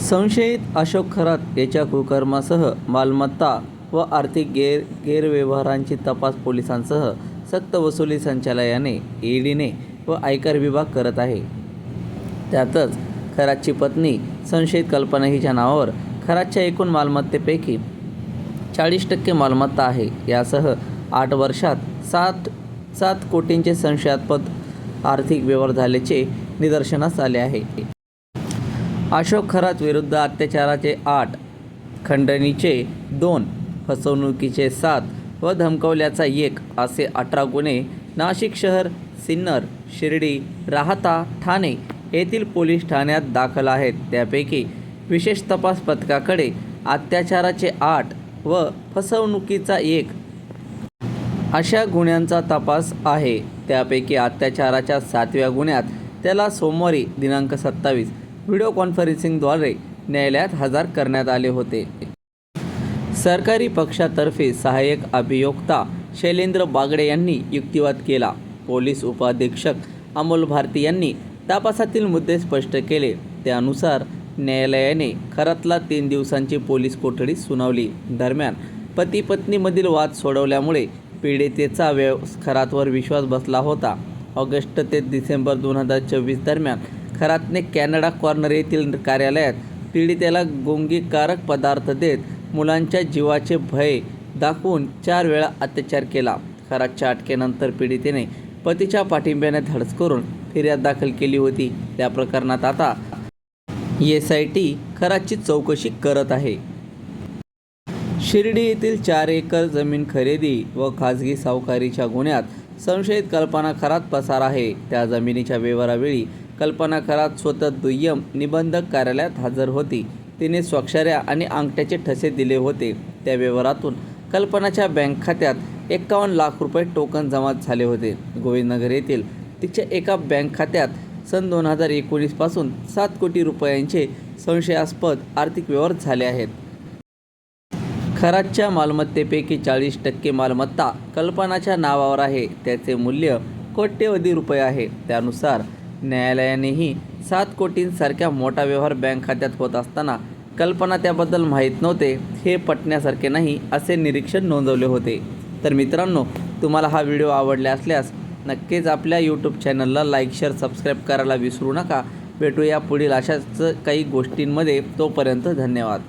संशयित अशोक खरात याच्या कुकर्मासह मालमत्ता व आर्थिक गैरव्यवहारांची तपास पोलिसांसह सक्तवसुली संचालनालयाने ईडीने व आयकर विभाग करत आहे। त्यातच खरातची पत्नी संशयित कल्पना हिच्या नावावर खरातच्या एकूण मालमत्तेपैकी 40% मालमत्ता आहे। यासह 8 वर्षात 7 कोटींचे संशयास्पद आर्थिक व्यवहार झाल्याचे निदर्शनास आले आहे। अशोक खरात विरुद्ध अत्याचाराचे 8, खंडणीचे 2, फसवणुकीचे 7 व धमकावल्याचा 1 असे 18 गुन्हे नाशिक शहर, सिन्नर, शिर्डी, राहाता, ठाणे येथील पोलीस ठाण्यात दाखल आहेत। त्यापैकी विशेष तपास पथकाकडे अत्याचाराचे 8 व फसवणुकीचा 1 अशा गुन्ह्यांचा तपास आहे। त्यापैकी अत्याचाराच्या 7व्या गुन्ह्यात त्याला सोमवारी दिनांक 27 व्हिडिओ कॉन्फरन्सिंगद्वारे न्यायालयात हजर करण्यात आले होते। सरकारी पक्षातर्फे सहाय्यक अभियोक्ता शैलेंद्र बागडे यांनी युक्तिवाद केला। पोलीस उपअधीक्षक अमोल भारती यांनी तपासातील मुद्दे स्पष्ट केले। त्यानुसार न्यायालयाने खरातला 3 दिवसांची पोलीस कोठडी सुनावली। दरम्यान पती पत्नीमधील वाद सोडवल्यामुळे पीडितेचा खरातवर विश्वास बसला होता। ऑगस्ट ते डिसेंबर 2024 दरम्यान खरातने कॅनडा कॉर्नर येथील कार्यालयात पीडितेला गोंगीकारक पदार्थ देत मुलांच्या जीवाचे भय दाखवून 4 वेळा अत्याचार केला। खरातच्या अटकेनंतर पीडितेने पतीच्या पाठिंब्याने धाडस करून फिर्याद दाखल केली होती। त्या प्रकरणात आता SIT खरातची चौकशी करत आहे। शिर्डी येथील 4 एकर जमीन खरेदी व खाजगी सावकारीच्या गुन्ह्यात संशयित कल्पना खरात पसार आहे। त्या जमिनीच्या व्यवहारावेळी कल्पना खरात स्वतः दुय्यम निबंधक कार्यालयात हजर होती। तिने स्वाक्षऱ्या आणि अंगठ्याचे ठसे दिले होते। त्या व्यवहारातून कल्पनाच्या बँक खात्यात 51 लाख रुपये टोकन जमा झाले होते। गोविंदनगर येथील तिच्या एका बँक खात्यात सन 2019 पासून 7 कोटी रुपयांचे संशयास्पद आर्थिक व्यवहार झाले आहेत। खरातच्या मालमत्तेपैकी 40% मालमत्ता कल्पनाच्या नावावर आहे। त्याचे मूल्य कोट्यवधी रुपये आहे। त्यानुसार न्यायालयानेही 7 कोटींसारख्या मोठा व्यवहार बँक खात्यात होत असताना कल्पना त्याबद्दल माहीत नव्हते हे पटण्यासारखे नाही असे निरीक्षण नोंदवले होते। तर मित्रांनो, तुम्हाला हा व्हिडिओ आवडला असल्यास नक्कीच आपल्या यूट्यूब चॅनलला लाईक, शेअर, सबस्क्राईब करायला विसरू नका। भेटूया पुढील अशाच काही गोष्टींमध्ये। तोपर्यंत धन्यवाद।